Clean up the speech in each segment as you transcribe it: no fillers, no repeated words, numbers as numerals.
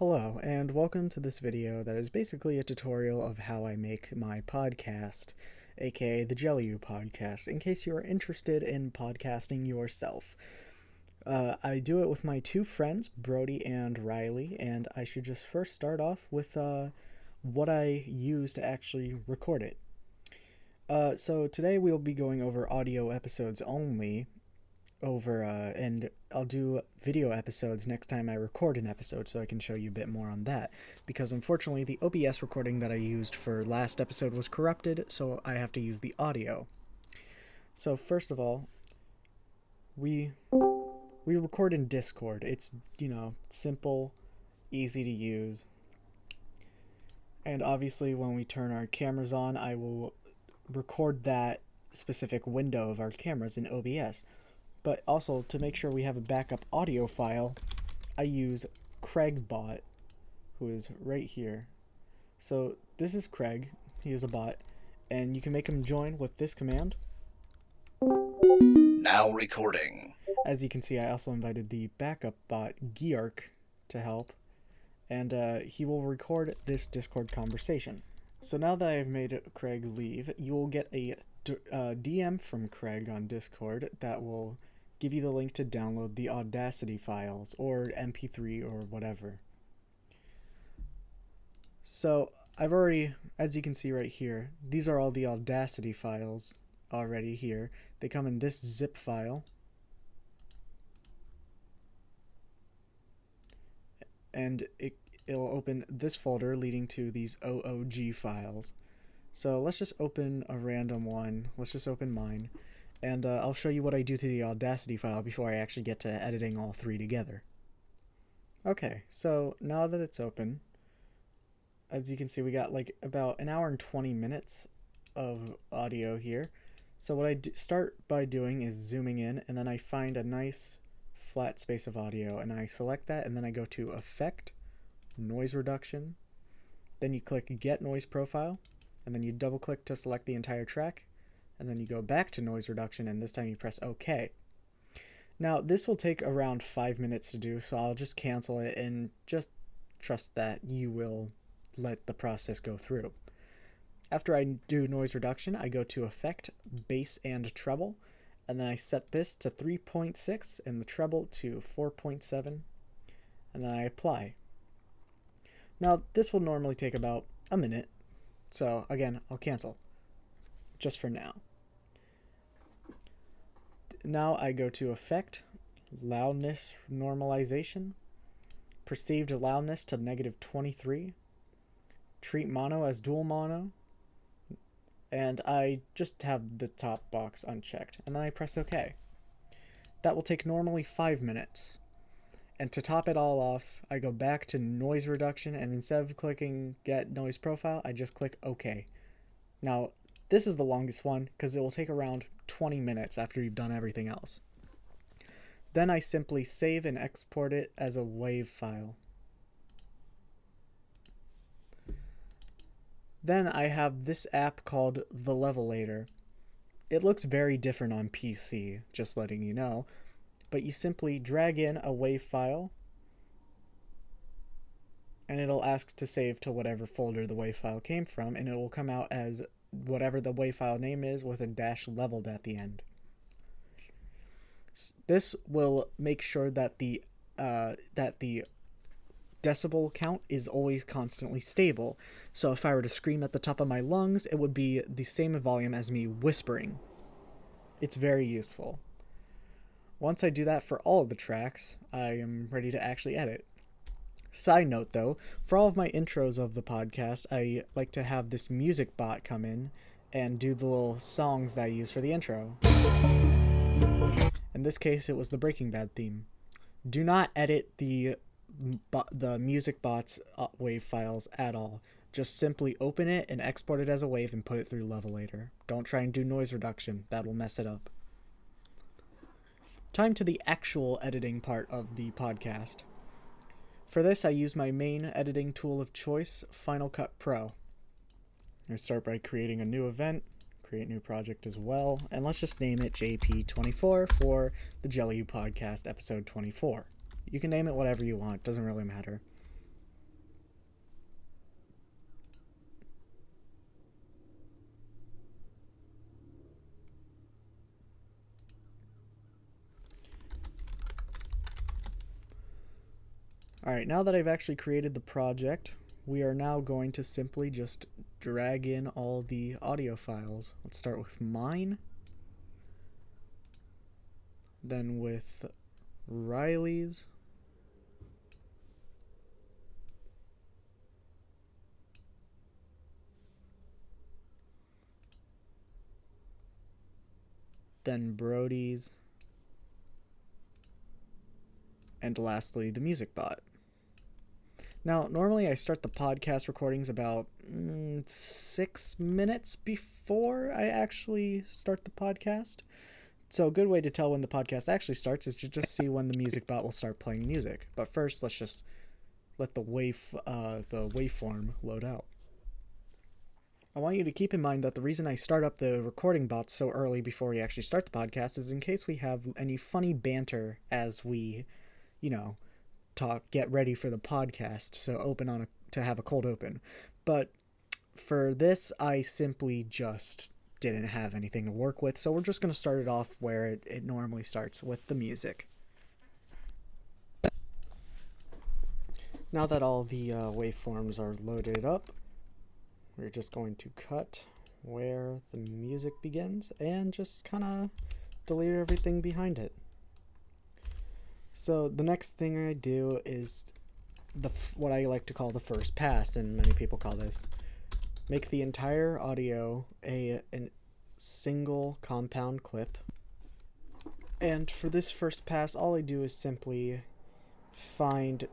Hello, and welcome to this video that is basically a tutorial of how I make my podcast, aka the Jelly You podcast, in case you are interested in podcasting yourself. I do it with my two friends, Brody and Riley, and I should just first start off with what I use to actually record it. So today we'll be going over audio episodes only, and I'll do video episodes next time I record an episode so I can show you a bit more on that, because unfortunately the OBS recording that I used for last episode was corrupted, so I have to use the audio. So first of all, we record in Discord. It's, simple, easy to use, and obviously when we turn our cameras on, I will record that specific window of our cameras in OBS. But also, to make sure we have a backup audio file, I use CraigBot, who is right here. So this is Craig. He is a bot, and you can make him join with this command. Now recording. As you can see, I also invited the backup bot, Geark, to help, and he will record this Discord conversation. So now that I have made Craig leave, you will get a DM from Craig on Discord that will give you the link to download the Audacity files, or MP3, or whatever. So I've already, as you can see right here, these are all the Audacity files already here. They come in this zip file, and it'll open this folder leading to these OOG files. So let's just open a random one. Let's just open mine. And I'll show you what I do to the Audacity file before I actually get to editing all three together. Okay, so now that it's open, as you can see, we got like about an hour and 20 minutes of audio here. So what I start by doing is zooming in, and then I find a nice flat space of audio, and I select that, and then I go to Effect, Noise Reduction. Then you click Get Noise Profile, and then you double click to select the entire track. And then you go back to noise reduction, and this time you press OK. Now, this will take around 5 minutes to do, so I'll just cancel it and just trust that you will let the process go through. After I do noise reduction, I go to Effect, Bass and Treble, and then I set this to 3.6 and the treble to 4.7, and then I apply. Now, this will normally take about a minute, so again, I'll cancel, just for now. Now I go to Effect, Loudness Normalization, Perceived Loudness to -23, Treat Mono as Dual Mono, and I just have the top box unchecked, and then I press OK. That will take normally 5 minutes. And to top it all off, I go back to Noise Reduction, and instead of clicking Get Noise Profile, I just click OK. Now, this is the longest one because it will take around 20 minutes after you've done everything else. Then I simply save and export it as a WAV file. Then I have this app called the Levelator. It looks very different on PC, just letting you know, but you simply drag in a WAV file, and it'll ask to save to whatever folder the WAV file came from, and it will come out as whatever the WAV file name is with a dash leveled at the end. This will make sure that the decibel count is always constantly stable. So if I were to scream at the top of my lungs, it would be the same volume as me whispering. It's very useful. Once I do that for all of the tracks, I am ready to actually edit. Side note though, for all of my intros of the podcast, I like to have this music bot come in and do the little songs that I use for the intro. In this case, it was the Breaking Bad theme. Do not edit the music bot's WAV files at all. Just simply open it and export it as a WAV and put it through Levelator. Don't try and do noise reduction, that will mess it up. Time to the actual editing part of the podcast. For this, I use my main editing tool of choice, Final Cut Pro. I start by creating a new event, create new project as well, and let's just name it JP24 for the Jelly You Podcast episode 24. You can name it whatever you want, doesn't really matter. Alright, now that I've actually created the project, we are now going to simply just drag in all the audio files. Let's start with mine, then with Riley's, then Brody's, and lastly the music bot. Now, normally I start the podcast recordings about 6 minutes before I actually start the podcast. So a good way to tell when the podcast actually starts is to just see when the music bot will start playing music. But first, let's just let the waveform load out. I want you to keep in mind that the reason I start up the recording bot so early before we actually start the podcast is in case we have any funny banter as we, get ready for the podcast. So to have a cold open. But for this, I simply just didn't have anything to work with, so we're just going to start it off where it normally starts, with the music. Now that all the waveforms are loaded up, we're just going to cut where the music begins and just kind of delete everything behind it. So the next thing I do is what I like to call the first pass, and many people call this. Make the entire audio a single compound clip. And for this first pass, all I do is simply find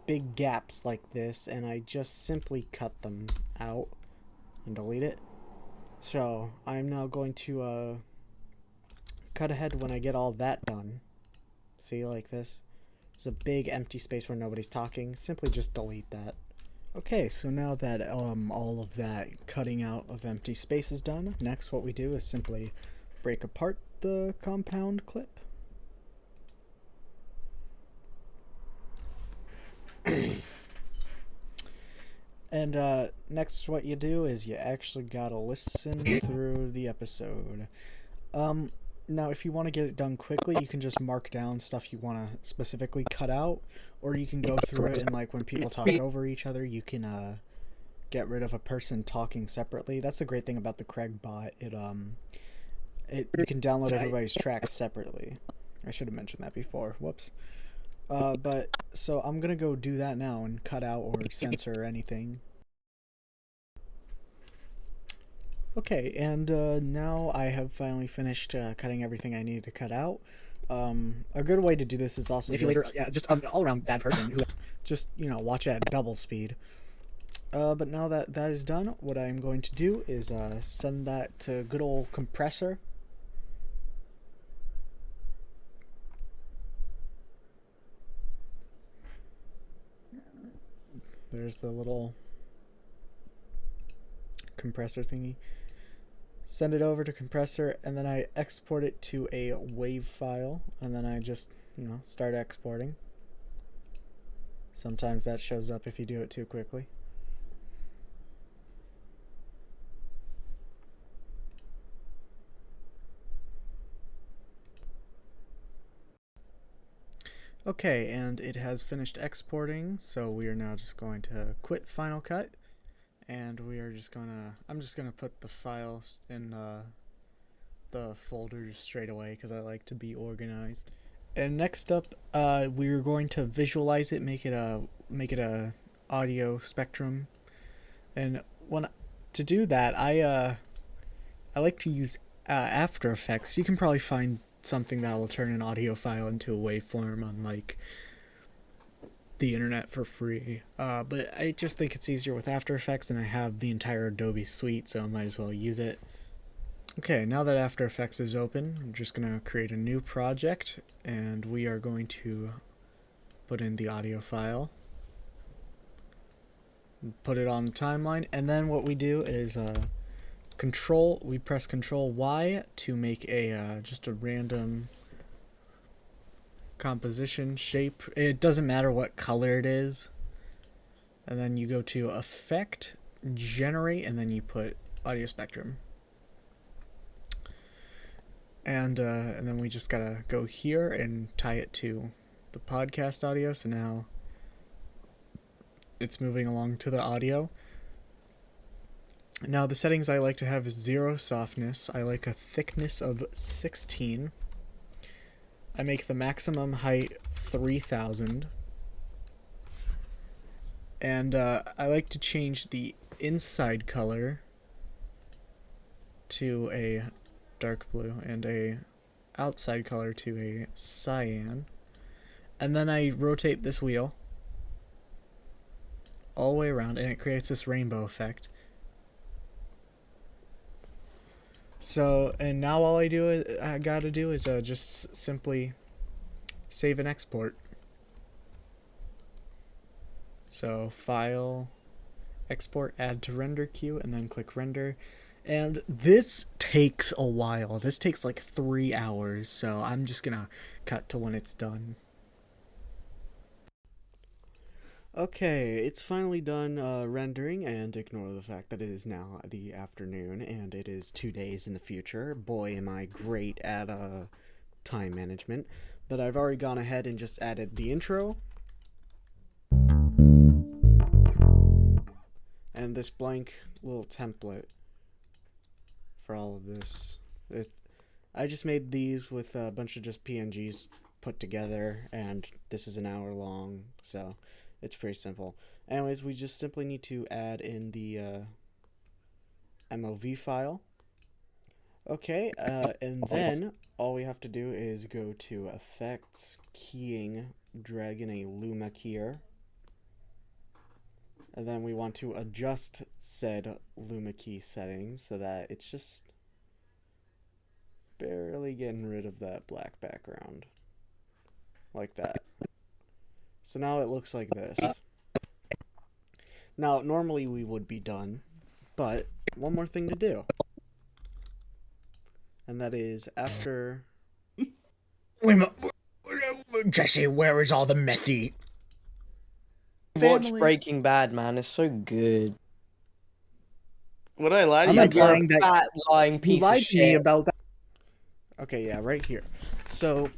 big gaps like this, and I just simply cut them out and delete it. So I'm now going to cut ahead when I get all that done. See, like this? There's a big empty space where nobody's talking. Simply just delete that. Okay, so now that all of that cutting out of empty space is done, next what we do is simply break apart the compound clip. And next what you do is you actually gotta listen through the episode. Now if you want to get it done quickly, you can just mark down stuff you want to specifically cut out, or you can go through it and, like, when people talk over each other, you can get rid of a person talking separately. That's the great thing about the Craig bot. You can download everybody's tracks separately. I should have mentioned that before. Whoops. But so I'm gonna go do that now and cut out or censor anything. Okay, and now I have finally finished cutting everything I needed to cut out. A good way to do this is also just an all-around bad person who just watch at double speed. But now that that is done, what I'm going to do is send that to good old compressor. There's the little compressor thingy. Send it over to compressor, and then I export it to a WAV file, and then I just start exporting. Sometimes that shows up if you do it too quickly. Okay, and it has finished exporting, so we are now just going to quit Final Cut, and we are just I'm just gonna put the files in the folders straight away because I like to be organized. And next up, we're going to visualize it, make it a audio spectrum, and to do that, I like to use After Effects. You can probably find something that will turn an audio file into a waveform on, like, the internet for free, but I just think it's easier with After Effects, and I have the entire Adobe suite, so I might as well use it. Okay, now that After Effects is open, I'm just gonna create a new project, and we are going to put in the audio file, put it on the timeline, and then what we do is we press Control Y to make just a random composition shape. It doesn't matter what color it is, and then you go to Effect, Generate, and then you put Audio Spectrum, and then we just gotta go here and tie it to the podcast audio. So now it's moving along to the audio. Now the settings I like to have is 0 softness. I like a thickness of 16. I make the maximum height 3000. And I like to change the inside color to a dark blue and a outside color to a cyan. And then I rotate this wheel all the way around and it creates this rainbow effect. So, and now all I gotta do is just simply save and export. So, File, Export, Add to Render Queue, and then click Render. And this takes a while. This takes like 3 hours, so I'm just gonna cut to when it's done. Okay, it's finally done rendering, and ignore the fact that it is now the afternoon and it is 2 days in the future. Boy, am I great at time management. But I've already gone ahead and just added the intro and this blank little template for all of this. I just made these with a bunch of just PNGs put together, and this is an hour long, so it's pretty simple. Anyways, we just simply need to add in the MOV file. Okay, and then all we have to do is go to Effects, Keying, drag in a Luma Keyer. And then we want to adjust said Luma key settings so that it's just barely getting rid of that black background. Like that. So now it looks like this. Now, normally we would be done, but one more thing to do. And that is after... Jesse, where is all the methy? Watch Breaking Bad, man. It's so good. Would I lie to you? Like, you're a fat, lying piece of shit. Me about that. Okay, yeah, right here. So,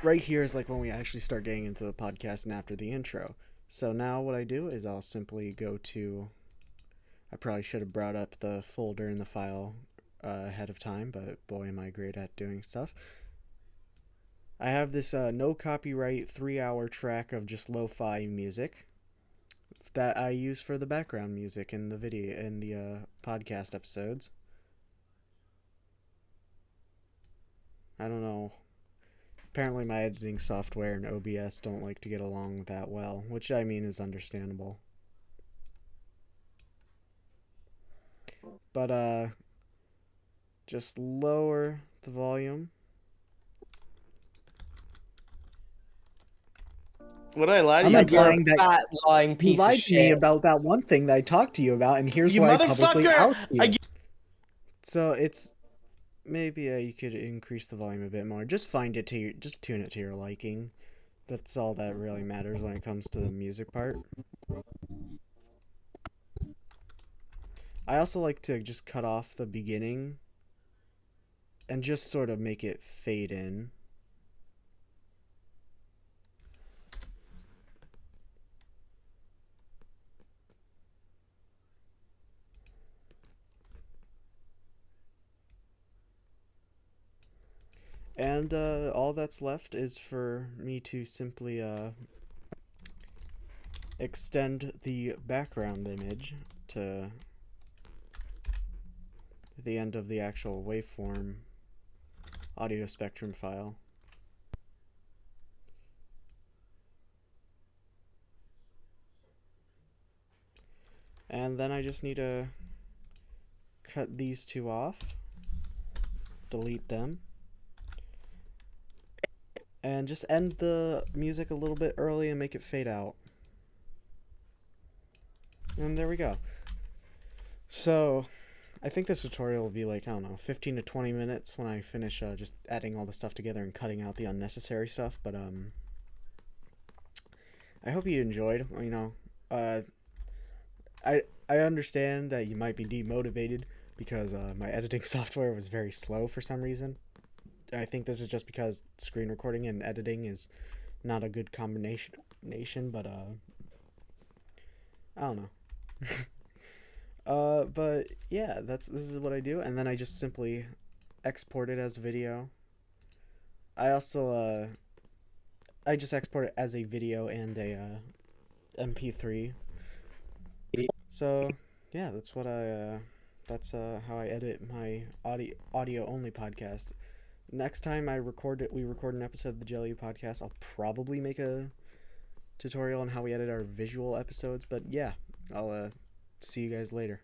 right here is like when we actually start getting into the podcast and after the intro. So now what I do is I'll simply go to... I probably should have brought up the folder in the file ahead of time, but boy am I great at doing stuff. I have this no copyright 3-hour track of just lo-fi music that I use for the background music in the video in the podcast episodes. I don't know. Apparently my editing software and OBS don't like to get along that well, which I mean is understandable. But just lower the volume. Would I lie to I'm you? like, you're a fat, lying piece of shit. You lied to me about that one thing that I talked to you about, and here's You why I publicly out motherfucker! you. So it's maybe you could increase the volume a bit more. Just find it to your, just tune it to your liking. That's all that really matters when it comes to the music part. I also like to just cut off the beginning and just sort of make it fade in. And all that's left is for me to simply extend the background image to the end of the actual waveform audio spectrum file. And then I just need to cut these two off, delete them, and just end the music a little bit early and make it fade out. And there we go. So, I think this tutorial will be like, I don't know, 15 to 20 minutes when I finish just adding all the stuff together and cutting out the unnecessary stuff, but I hope you enjoyed. You know, I understand that you might be demotivated because my editing software was very slow for some reason. I think this is just because screen recording and editing is not a good combination, but I don't know. But yeah, this is what I do, and then I just simply export it as video. I also I just export it as a video and a MP3. So yeah, that's what that's how I edit my audio only podcast. Next time we record an episode of the Jelly podcast, I'll probably make a tutorial on how we edit our visual episodes. But yeah, I'll see you guys later.